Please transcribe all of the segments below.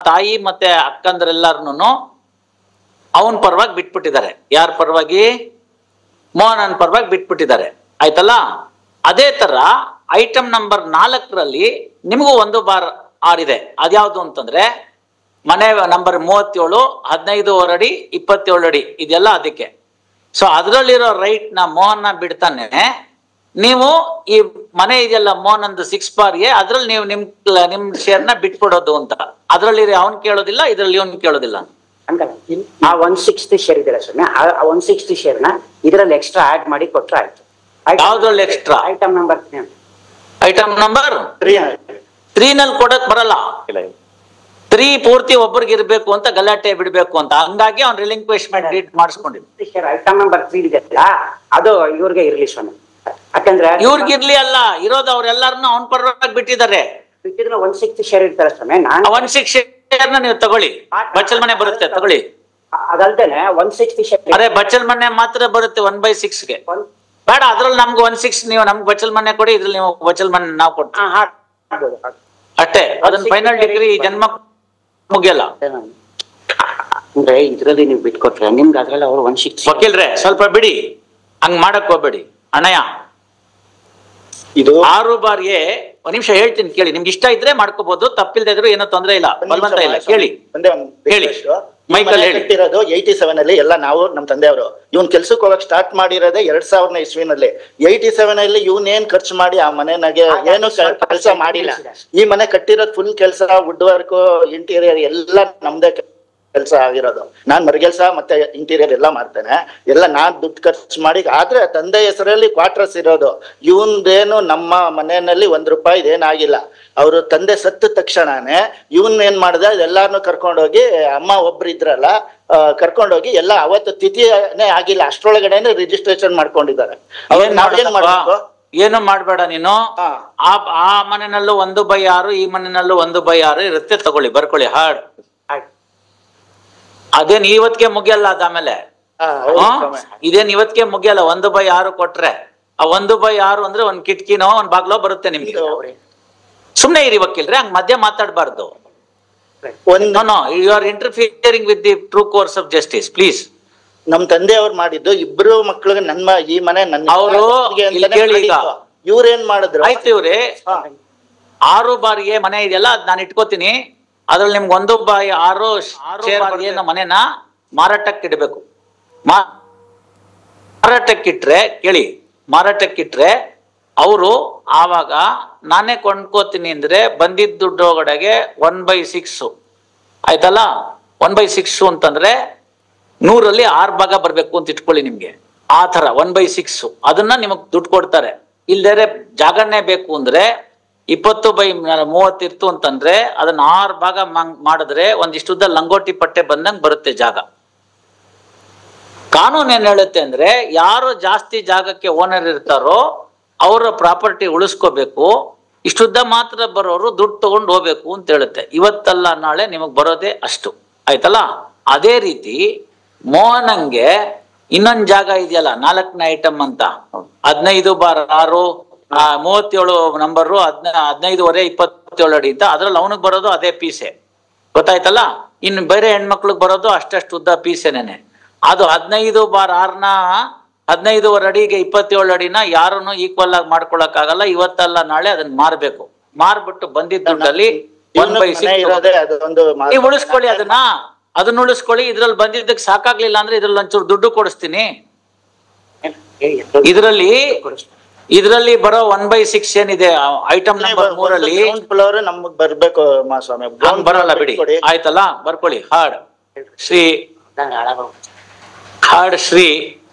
ತಾಯಿ ಮತ್ತೆ ಅಕ್ಕಂದ್ರೆಲ್ಲಾರ್ನು ಅವನ್ ಪರವಾಗಿ ಬಿಟ್ಬಿಟ್ಟಿದ್ದಾರೆ. ಯಾರ ಪರವಾಗಿ? ಮೋಹನನ್ ಪರವಾಗಿ ಬಿಟ್ಬಿಟ್ಟಿದ್ದಾರೆ. ಆಯ್ತಲ್ಲ. ಅದೇ ತರ ಐಟಮ್ ನಂಬರ್ 4ರಲ್ಲಿ ನಿಮಗೂ 1/6 ಇದೆ. ಅದ್ಯಾವ್ದು ಅಂತಂದ್ರೆ ಮನೆ ನಂಬರ್ 37, 15 ಅಡಿ, 27 ಅಡಿ ಇದೆಲ್ಲ ಅದಕ್ಕೆ. ಸೊ ಅದ್ರಲ್ಲಿರೋ ರೈಟ್ ನ ಮೋಹನ ಬಿಡ್ತಾನೆ. ನೀವು ಈ ಮನೆ ಇದೆಯಲ್ಲ ಮೋಹನಂದು 6/A, ಅದ್ರಲ್ಲಿ ನೀವು ನಿಮ್ ಶೇರ್ನ ಬಿಟ್ಬಿಡೋದು ಅಂತ. ಅದ್ರಲ್ಲಿ ಅವನ್ ಕೇಳೋದಿಲ್ಲ, ಇದ್ರಲ್ಲಿ ಇವನ್ ಕೇಳೋದಿಲ್ಲ. ಆ 1/6 ಶೇರ್ ಇದೆಯಲ್ಲ ಸ್ವಾಮಿ, ಆ 1/6 ಶೇರ್ನ ಇದ್ರಲ್ಲಿ ಎಕ್ಸ್ಟ್ರಾ ಆಡ್ ಮಾಡಿ ಕೊಟ್ರೆ ಆಯ್ತು. ಯಾವ್ದ್ರಲ್ಲಿ ಎಕ್ಸ್ಟ್ರಾ? ಐಟಮ್ ನಂಬರ್ 3 ನಲ್ಲಿ ಕೊಡಕ್ ಬರಲ್ಲ. 3 ಪೂರ್ತಿ ಒಬ್ಬರಿಗೆ ಇರ್ಬೇಕು ಅಂತ ಗಲಾಟೆ ಬಿಡ್ಬೇಕು ಅಂತ, ಹಂಗಾಗಿ ಅವ್ನು ರಿಲಿಂಕ್ವಿಶ್ಮೆಂಟ್ ಡೀಡ್ ಮಾಡಿಸ್ಕೊಂಡಿದ್ದು. ಐಟಮ್ ನಂಬರ್ 3 ಇದೆಯಲ್ಲ ಅದು ಇವ್ರಿಗೆ ಇರ್ಲಿ ಸ್ವಾಮಿ. ಯಾಕಂದ್ರೆ ಇವ್ರಿಗಿರ್ಲಿ ಅಲ್ಲ, ಇರೋದು ಅವ್ರೆಲ್ಲಾರನು ಅವನ್ ಪರವಾಗಿ ಬಿಟ್ಟಿದ್ದಾರೆ. 1/6 ಶೇರ್ ಇರ್ತಾರೆ ಸ್ವಾಮಿ. 1/6 ಶೇರ್ನ ನೀವು ತಗೊಳ್ಳಿ, ಬಚ್ಚಲ್ ಮನೆ ಬರುತ್ತೆ ತಗೊಳ್ಳಿ. ಅದಲ್ದೇನೆ 1/6 ಶೇರ್ ಅರೆ ಬಚ್ಚಲ್ ಮನೆ ಮಾತ್ರ ಬರುತ್ತೆ 1/6ಗೆ. ಬೇಡ, ಅದ್ರಲ್ಲಿ ನಮ್ಗೆ 1/6 ನೀವು ನಮ್ಗೆ ಬಚ್ಚಲ್ ಮನೆ ಕೊಡಿ, ಇದ್ರಲ್ಲಿ ನೀವು ಬಚ್ಚಲ್ ಮನೆ ನಾವು ಕೊಡ್ತೀವಿ ಅಷ್ಟೇ. ಅದನ್ನ ಫೈನಲ್ ಡಿಗ್ರಿ ಜನ್ಮ ಮುಗಿಯಲ್ಲ. ಅಂದ್ರೆ ಇದ್ರಲ್ಲಿ ನೀವು ಬಿಟ್ಕೊಟ್ರೆ ನಿಮ್ಗೆ ಅದ್ರಲ್ಲಿ ಅವ್ರು 1/6. ವಕೀಲ್ರೆ ಸ್ವಲ್ಪ ಬಿಡಿ, ಹಂಗ್ ಮಾಡಕ್ ಹೋಗ್ಬೇಡಿ ಅಣ್ಣಯ್ಯ. ಇದು 6/A. ಒಂದ್ ನಿಮಿಷ ಹೇಳ್ತೀನಿ ಕೇಳಿ, ನಿಮ್ಗೆ ಇಷ್ಟ ಇದ್ರೆ ಮಾಡ್ಕೋಬಹುದು, ತಪ್ಪಿಲ್ದೇ ಇದ್ರು ಏನೋ ತೊಂದ್ರೆ ಇಲ್ಲ, ಬಲವಂತ ಇಲ್ಲ. ಕೇಳಿ ಹೇಳಿ, ಮೈಕಲ್ ಹೇಳಿ. ಕಟ್ಟಿರೋದು 87 ಅಲ್ಲಿ ಎಲ್ಲ ನಾವು ನಮ್ ತಂದೆಯವರು. ಇವ್ನ್ ಕೆಲ್ಸಕ್ಕೆ ಹೋಗಕ್ ಸ್ಟಾರ್ಟ್ ಮಾಡಿರೋದೇ 2000 ಇಸ್ವಿನಲ್ಲಿ. 87 ಅಲ್ಲಿ ಇವ್ನ್ ಏನ್ ಖರ್ಚು ಮಾಡಿ ಆ ಮನೆನಾಗೆ ಏನು ಕೆಲಸ ಮಾಡಿಲ್ಲ. ಈ ಮನೆ ಕಟ್ಟಿರೋದು ಫುಲ್ ಕೆಲಸ, ವುಡ್ ವರ್ಕ್, ಇಂಟೀರಿಯರ್ ಎಲ್ಲ ನಮ್ದೇ ಕೆಲಸ ಆಗಿರೋದು. ನಾನ್ ಮರಗೆಲ್ಸ ಮತ್ತೆ ಇಂಟೀರಿಯರ್ ಎಲ್ಲ ಮಾಡ್ತೇನೆ. ಎಲ್ಲ ನಾನ್ ದುಡ್ಡು ಖರ್ಚು ಮಾಡಿ, ಆದ್ರೆ ತಂದೆ ಹೆಸರಲ್ಲಿ ಕ್ವಾರ್ಟರ್ಸ್ ಇರೋದು. ಇವನ್ದೇನು ನಮ್ಮ ಮನೆಯಲ್ಲಿ ₹1 ಏನಾಗಿಲ್ಲ. ಅವರು ತಂದೆ ಸತ್ತ ತಕ್ಷಣನೇ ಇವನ್ ಏನ್ ಮಾಡ್ದ, ಎಲ್ಲಾರನು ಕರ್ಕೊಂಡೋಗಿ, ಅಮ್ಮ ಒಬ್ರು ಇದ್ರಲ್ಲ ಕರ್ಕೊಂಡೋಗಿ ಎಲ್ಲ ಅವತ್ತು ತಿಥಿನೇ ಆಗಿಲ್ಲ ಅಷ್ಟ್ರೊಳಗಡೆನೆ ರಿಜಿಸ್ಟ್ರೇಷನ್ ಮಾಡ್ಕೊಂಡಿದ್ದಾರೆ. ಅವಾಗ ನಾವೇನ್ ಮಾಡ್ಬೇಕು? ಏನು ಮಾಡ್ಬೇಡ ನೀನು. ಆ ಮನೆಯಲ್ಲೂ 1/6, ಈ ಮನೆಯಲ್ಲೂ 1/6 ಇರುತ್ತೆ, ತಗೊಳ್ಳಿ, ಬರ್ಕೊಳ್ಳಿ. ಹಾಡ್ ಅದೇನ್ ಇವತ್ತಿಗೆ ಮುಗಿಯಲ್ಲ. ಅದಾದ್ಮೇಲೆ ಇದೇನ್ ಇವತ್ತಿಗೆ ಮುಗಿಯಲ್ಲ. 1/6 ಕೊಟ್ರೆ ಆ 1/6 ಅಂದ್ರೆ ಒಂದ್ ಕಿಟಕಿನೋ ಒಂದ್ ಬಾಗ್ಲೋ ಬರುತ್ತೆ ನಿಮ್ಗೆ. ಸುಮ್ನೆ ಇರಿ ವಕೀಲ್ರೆ, ಹಂಗ್ ಮಧ್ಯ ಮಾತಾಡ್ಬಾರ್ದು. You are interfering with the true course of justice, please. ನಮ್ ತಂದೆ ಅವ್ರು ಮಾಡಿದ್ದು ಇಬ್ರು ಮಕ್ಳಿಗೆ ಈ ಮನೆ ನನ್ನ ಅವರು ಇವ್ರೇನ್ ಮಾಡಿದ್ರು? ಆಯ್ತು, ಇವ್ರೆ 6/A ಮನೆ ಇದೆಯಲ್ಲ, ಅದ್ ನಾನು ಇಟ್ಕೋತೀನಿ. ಅದ್ರಲ್ಲಿ ನಿಮ್ಗೆ 1/6 ಮನೆನ ಮಾರಾಟಕ್ಕೆ ಇಡ್ಬೇಕು. ಮಾರಾಟಕ್ಕಿಟ್ರೆ ಕೇಳಿ, ಮಾರಾಟಕ್ಕಿಟ್ರೆ ಅವರು ಆವಾಗ ನಾನೇ ಕೊಂಡ್ಕೋತೀನಿ ಅಂದ್ರೆ ಬಂದಿದ್ದ ದುಡ್ಡು ಒಳಗಡೆಗೆ 1/6 ಆಯ್ತಲ್ಲ. 1/6 ಅಂತಂದ್ರೆ 100ರಲ್ಲಿ 6 ಭಾಗ ಬರ್ಬೇಕು ಅಂತ ಇಟ್ಕೊಳ್ಳಿ ನಿಮ್ಗೆ. ಆ ತರ 1/6 ಅದನ್ನ ನಿಮಗ್ ದುಡ್ಡು ಕೊಡ್ತಾರೆ. ಇಲ್ದೇರೆ ಜಾಗನೇ ಬೇಕು ಅಂದ್ರೆ 20/30 ಇರ್ತು ಅಂತಂದ್ರೆ ಅದನ್ನ 6 ಭಾಗ ಮಾಡಿದ್ರೆ ಒಂದಿಷ್ಟುದ್ದ ಲಂಗೋಟಿ ಪಟ್ಟೆ ಬಂದಂಗ್ ಬರುತ್ತೆ ಜಾಗ. ಕಾನೂನು ಏನ್ ಹೇಳುತ್ತೆ ಅಂದ್ರೆ, ಯಾರು ಜಾಸ್ತಿ ಜಾಗಕ್ಕೆ ಓನರ್ ಇರ್ತಾರೋ ಅವರ ಪ್ರಾಪರ್ಟಿ ಉಳಿಸ್ಕೋಬೇಕು, ಇಷ್ಟುದ್ದ ಮಾತ್ರ ಬರೋರು ದುಡ್ಡು ತಗೊಂಡು ಹೋಗ್ಬೇಕು ಅಂತ ಹೇಳುತ್ತೆ. ಇವತ್ತಲ್ಲ ನಾಳೆ ನಿಮಗ್ ಬರೋದೇ ಅಷ್ಟು, ಆಯ್ತಲ್ಲ. ಅದೇ ರೀತಿ ಮೋಹನಂಗೆ ಇನ್ನೊಂದ್ ಜಾಗ ಇದೆಯಲ್ಲ, 4ನೇ ಐಟಮ್ ಅಂತ, 15/6, 37 ನಂಬರು, 15/27 ಅಡಿ ಅಂತ, ಅದ್ರಲ್ಲಿ ಅವನಿಗೆ ಬರೋದು ಅದೇ ಪೀಸೆ, ಗೊತ್ತಾಯ್ತಲ್ಲ. ಇನ್ನು ಬೇರೆ ಹೆಣ್ಮಕ್ಳಿಗೆ ಬರೋದು ಅಷ್ಟಷ್ಟು ಉದ್ದ ಪೀಸೆನೇನೆ. ಅದು 15/6ನ 15 ಅಡಿಗೆ 27 ಅಡಿನ ಯಾರನ್ನು ಈಕ್ವಲ್ ಆಗಿ ಮಾಡ್ಕೊಳಕ್ ಆಗಲ್ಲ. ಇವತ್ತಲ್ಲ ನಾಳೆ ಅದನ್ನ ಮಾರ್ಬೇಕು. ಮಾರ್ಬಿಟ್ಟು ಬಂದಿದ್ದ ದುಡ್ಡಲ್ಲಿ 1/6 ನೀವು ಉಳಿಸ್ಕೊಳ್ಳಿ. ಅದನ್ನ ಉಳಿಸ್ಕೊಳ್ಳಿ. ಇದ್ರಲ್ಲಿ ಬಂದಿದ್ದಕ್ಕೆ ಸಾಕಾಗ್ಲಿಲ್ಲ ಅಂದ್ರೆ ಇದ್ರಲ್ಲಿ ಒಂಚೂರು ದುಡ್ಡು ಕೊಡಿಸ್ತೀನಿ. ಇದ್ರಲ್ಲಿ ಬರೋ 1/6 ಏನಿದೆ ಐಟಮ್ ನಂಬರ್ 3 ನಮಗ್ ಬರ್ಬೇಕು ಸ್ವಾಮಿ. ಬರಲ್ಲ ಬಿಡಿ, ಆಯ್ತಲ್ಲ. ಬರ್ಕೊಳ್ಳಿ. ಹಾಡ್ ಶ್ರೀ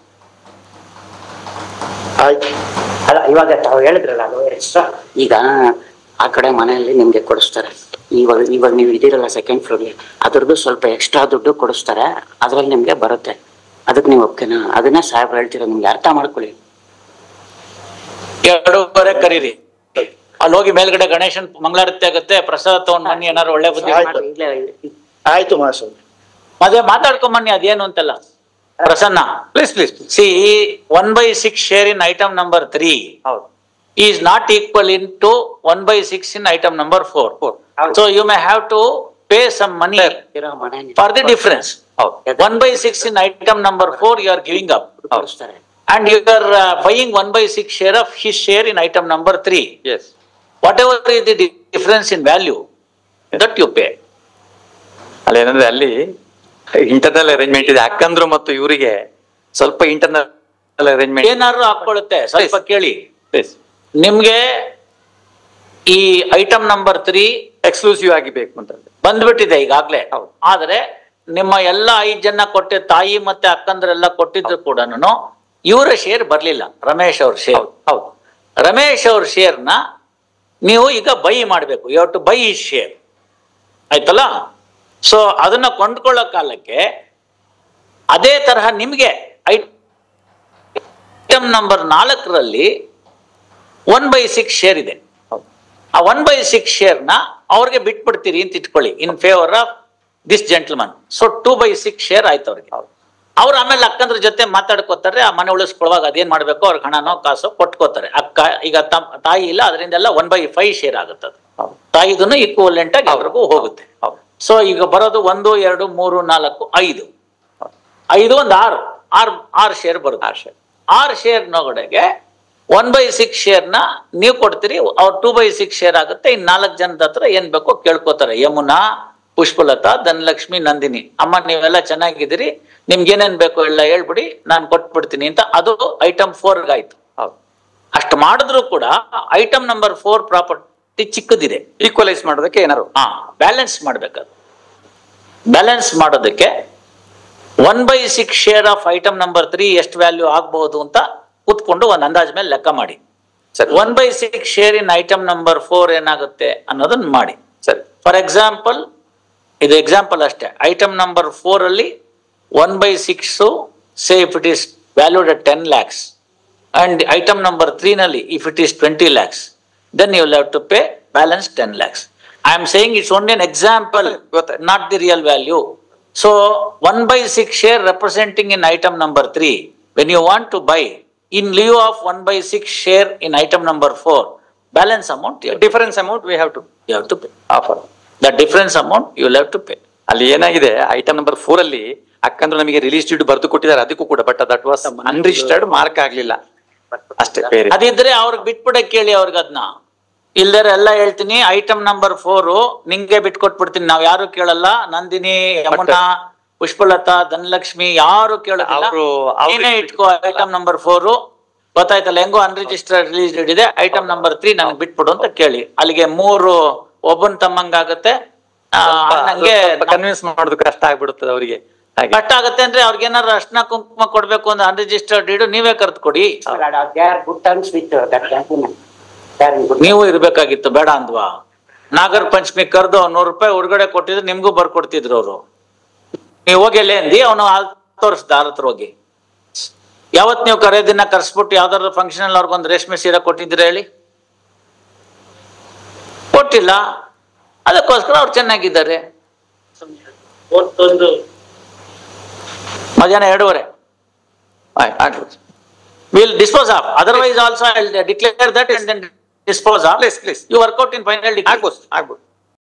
ಅಲ್ಲ, ಇವಾಗ ತಾವು ಹೇಳಿದ್ರಲ್ಲ ಅದು ಎಕ್ಸ್ಟ್ರಾ. ಈಗ ಆ ಕಡೆ ಮನೆಯಲ್ಲಿ ನಿಮ್ಗೆ ಕೊಡಿಸ್ತಾರೆ. ಇವಾಗ ನೀವು ಇದ್ದೀರಲ್ಲ ಸೆಕೆಂಡ್ ಫ್ಲೋರ್ಗೆ, ಅದ್ರದ್ದು ಸ್ವಲ್ಪ ಎಕ್ಸ್ಟ್ರಾ ದುಡ್ಡು ಕೊಡಿಸ್ತಾರೆ, ಅದ್ರಲ್ಲಿ ನಿಮ್ಗೆ ಬರುತ್ತೆ. ಅದಕ್ಕೆ ನೀವು ಓಕೆನಾ? ಅದನ್ನ ಸಾಹೇಬ್ರು ಹೇಳ್ತೀರಾ, ನಿಮ್ಗೆ ಅರ್ಥ ಮಾಡ್ಕೊಳ್ಳಿ. 2:30 ಕರೀರಿ. ಅಲ್ಲಿ ಹೋಗಿ ಮೇಲ್ಗಡೆ ಗಣೇಶನ್ ಮಂಗಳಾರತಿ ಆಗುತ್ತೆ, ಪ್ರಸಾದ ತಗೊಂಡ್ ಬನ್ನಿ. ಏನಾರು ಒಳ್ಳೆ ಬುದ್ಧಿ ಆಯ್ತು ಮಾಸು. ಮದುವೆ ಮಾತಾಡ್ಕೊಂಡ್ ಬನ್ನಿ, ಅದೇನು ಅಂತೆಲ್ಲ. Prasanna, please C 1/6 share in item number 3 is not equal into 1/6 in item number 4. So you may have to pay some money ಇರೋ ಮನೆ for the difference. ಹೌದು 1/6 in item number 4 you are giving up. ಕೊಡಿಸ್ತಾರೆ. And you are buying 1/6 share of his share in item number 3. Yes Whatever is the difference in value that you pay. ಅಲ್ಲಿ ಏನಂದ್ರೆ ಅಲ್ಲಿ internal arrangement ಇದೆ. ಅಕ್ಕಂದ್ರು ಮತ್ತು ಇವರಿಗೆ ಸ್ವಲ್ಪ internal arrangement ಏನಾದ್ರು ಹಾಕೊಳ್ಳುತ್ತೆ ಸ್ವಲ್ಪ ಕೇಳಿ. ಪ್ಲೀಸ್ ನಿಮ್ಗೆ ಈ ಐಟಮ್ ನಂಬರ್ 3 ಎಕ್ಸ್ಕ್ಲೂಸಿವ್ ಆಗಿ ಬೇಕು ಅಂತ ಬಂದ್ಬಿಟ್ಟಿದೆ ಈಗಾಗ್ಲೇ. ಹೌದು. ಆದ್ರೆ ನಿಮ್ಮ ಎಲ್ಲ 5 ಜನ ಕೊಟ್ಟೆ, ತಾಯಿ ಮತ್ತೆ ಅಕ್ಕಂದ್ರೆಲ್ಲ ಕೊಟ್ಟಿದ್ರು ಕೂಡ ಇವರ ಶೇರ್ ಬರ್ಲಿಲ್ಲ, ರಮೇಶ್ ಅವ್ರ ಶೇರ್. ಹೌದು ರಮೇಶ್ ಅವ್ರ ಶೇರ್ನ ನೀವು ಈಗ ಬೈ ಮಾಡ್ಬೇಕು. You have to buy is share, ಆಯ್ತಲ್ಲ. ಸೊ ಅದನ್ನ ಕೊಂಡ್ಕೊಳ್ಳೋ ಕಾಲಕ್ಕೆ ಅದೇ ತರಹ ನಿಮ್ಗೆ ಐಟಮ್ ನಂಬರ್ 4ರಲ್ಲಿ 1/6 ಶೇರ್ ಇದೆ. ಆ 1/6 ಶೇರ್ನ ಅವ್ರಿಗೆ ಬಿಟ್ಬಿಡ್ತೀರಿ ಅಂತ ಇಟ್ಕೊಳ್ಳಿ, in favour of this gentleman. So 2/6 share ಆಯ್ತು ಅವ್ರಿಗೆ. ಅವ್ರು ಆಮೇಲೆ ಅಕ್ಕಂದ್ರ ಜೊತೆ ಮಾತಾಡ್ಕೋತಾರೆ, ಆ ಮನೆ ಉಳಿಸ್ಕೊಳ್ಳುವಾಗ ಅದೇನ್ ಮಾಡ್ಬೇಕು, ಅವ್ರಿಗೆ ಹಣನೋ ಕಾಸೋ ಕೊಟ್ಕೋತಾರೆ. ಅಕ್ಕ ಈಗ ತಾಯಿ ಇಲ್ಲ, ಅದರಿಂದೆಲ್ಲ 1/5 ಶೇರ್ ಆಗುತ್ತೆ. ಅದು ತಾಯಿದನ್ನು ಈಕ್ವಲೆಂಟ್ ಆಗಿ ಅವ್ರಿಗೂ ಹೋಗುತ್ತೆ. ಸೊ ಈಗ ಬರೋದು 1 2 3 4 5 5 ಒಂದು 6 ಶೇರ್ ಬರುತ್ತೆ. 6 ಶೇರ್ ನೊಳಗೆ 1/6 ಶೇರ್ನ ನೀವು ಕೊಡ್ತೀರಿ, ಅವ್ರು 2/6 ಶೇರ್ ಆಗುತ್ತೆ. ಇನ್ 4 ಜನದ ಹತ್ರ ಏನ್ ಬೇಕೋ ಕೇಳ್ಕೊತಾರೆ. ಯಮುನಾ, ಪುಷ್ಪಲತಾ, ಧನಲಕ್ಷ್ಮಿ, ನಂದಿನಿ, ಅಮ್ಮ ನೀವೆಲ್ಲ ಚೆನ್ನಾಗಿದ್ದೀರಿ, ನಿಮ್ಗೆ ಏನೇನ್ ಬೇಕೋ ಎಲ್ಲ ಹೇಳ್ಬಿಡಿ, ನಾನು ಕೊಟ್ಬಿಡ್ತೀನಿ ಅಂತ. ಅದು ಐಟಮ್ 4 ಆಯ್ತು. ಅಷ್ಟು ಮಾಡಿದ್ರು ಕೂಡ ಐಟಮ್ ನಂಬರ್ 4 ಪ್ರಾಪರ್ಟಿ ಚಿಕ್ಕದಿದೆ. ಈಕ್ವಲೈಸ್ ಮಾಡೋದಕ್ಕೆ ಏನಾರು ಬ್ಯಾಲೆನ್ಸ್ ಮಾಡ್ಬೇಕದು. ಬ್ಯಾಲೆನ್ಸ್ ಮಾಡೋದಕ್ಕೆ 1/6 ಶೇರ್ ಆಫ್ ಐಟಮ್ ನಂಬರ್ 3 ಎಷ್ಟು ವ್ಯಾಲ್ಯೂ ಆಗಬಹುದು ಅಂತ ಕೂತ್ಕೊಂಡು ಒಂದು ಅಂದಾಜ್ ಮೇಲೆ ಲೆಕ್ಕ ಮಾಡಿ. 1/6 ಶೇರ್ ಇನ್ ಐಟಮ್ ನಂಬರ್ 4 ಏನಾಗುತ್ತೆ ಅನ್ನೋದನ್ನ ಮಾಡಿ. ಸರಿ, ಫಾರ್ ಎಕ್ಸಾಂಪಲ್, ಇದು ಎಕ್ಸಾಂಪಲ್ ಅಷ್ಟೇ. ಐಟಮ್ ನಂಬರ್ 4 ಅಲ್ಲಿ 1/6 ಸೇ if it is valued at 10 lakhs and item number 3 ನಲ್ಲಿ if it is 20 lakhs, then you will have to pay balance 10 lakhs. I am saying it's only an example, not the real value. So 1/6 share representing in item number 3, when you want to buy in lieu of 1/6 share in item number 4, balance amount difference amount we have to pay. Offer. The difference amount you will have to pay. ಅಲ್ಲಿ ಏನಾಗಿದೆ, item number 4 ಅಲ್ಲಿ ಅಕ್ಕಂದ್ರೆ ನಮಗೆ release deed ಬರೆದು ಕೊಟ್ಟಿದ್ದಾರೆ, ಅದಕ್ಕೂ ಕೂಡ, but that was unregistered, mark ಆಗ್ಲಿಲ್ಲ ಅಷ್ಟೇ. ಬೇರೆ ಅದಿದ್ರೆ ಅವ್ರಿಗೆ ಬಿಟ್ಬಿಡಕ್ ಕೇಳಿ ಅವ್ರಿಗೆ. ಅದನ್ನ ಇಲ್ದರೆ ಎಲ್ಲ ಹೇಳ್ತೀನಿ, ಐಟಮ್ ನಂಬರ್ 4 ನಿಂಗೆ ಬಿಟ್ಕೊಟ್ಬಿಡ್ತೀನಿ, ನಾವ್ ಯಾರು ಕೇಳಲ್ಲ. ನಂದಿನಿ, ಯಮುನಾ, ಪುಷ್ಪಲತಾ, ಧನಲಕ್ಷ್ಮಿ ಯಾರು ಕೇಳೋದಿಲ್ಲ, ನೀನೇ ಇಟ್ಕೋ ಐಟಮ್ ನಂಬರ್ 4. ಗೊತ್ತಾಯ್ತಲ್ಲ, ಹೆಂಗೋ ಅನ್ರಿಜಿಸ್ಟರ್ಡ್ ರಿಲೀಸ್ ಡೇಟ್ ಇದೆ, ಐಟಮ್ ನಂಬರ್ 3 ನನಗೆ ಬಿಟ್ಬಿಡು ಅಂತ ಕೇಳಿ. ಅಲ್ಲಿಗೆ 3 ಒಬ್ಬನ್ ತಮ್ಮಂಗಾಗತ್ತೆ. ನಂಗೆ ಕನ್ವಿನ್ಸ್ ಮಾಡೋದು ಕಷ್ಟ ಆಗ್ಬಿಡುತ್ತದೆ ಅವರಿಗೆ. ಕಷ್ಟ ಆಗತ್ತೆ ಅಂದ್ರೆ ಅವ್ರಿಗೆ ಏನಾರು ಅರ್ಶನ ಕುಂಕುಮ ಕೊಡ್ಬೇಕು ಅಂದ್ರೆ ಅನ್ರಿಜಿಸ್ಟರ್ಡ್ ಡೀಡ್ ನೀವೇ ಕರೆದು ಕೊಡಿ. ನೀವು ಇರ್ಬೇಕಾಗಿತ್ತು, ಬೇಡ ಅಂದ್ವಾ? ನಾಗರ ಪಂಚಮಿ ಕರೆದು 100 ರೂಪಾಯಿ ಹೊರಗಡೆ ಕೊಟ್ಟಿದ್ರು, ನಿಮ್ಗೂ ಬರ್ಕೊಡ್ತಿದ್ರು ಅವರು. ನೀವು ಹೋಗಿ ಎಲ್ಲೇ ಅಂದಿ, ಅವನು ತೋರಿಸ್ದ ಅವ್ರ ಹತ್ರ ಹೋಗಿ. ಯಾವತ್ ನೀವು ಕರೆಯೋದಿನ ಕರ್ಸ್ಬಿಟ್ಟು ಯಾವ್ದಾದ್ರು ಫಂಕ್ಷನ್ ಅಲ್ಲಿ ಅವ್ರಿಗೊಂದು ರೇಷ್ಮೆ ಸೀರೆ ಕೊಟ್ಟಿದ್ದೀರ ಹೇಳಿ? ಕೊಟ್ಟಿಲ್ಲ. ಅದಕ್ಕೋಸ್ಕರ ಅವ್ರು ಚೆನ್ನಾಗಿದ್ದಾರೆ. ಮಧ್ಯಾಹ್ನ 2:30 we'll dispose of. Otherwise also I'll declare that and then dispose of. Please. You work out in final decree. ಆಗ್ಬೋದು.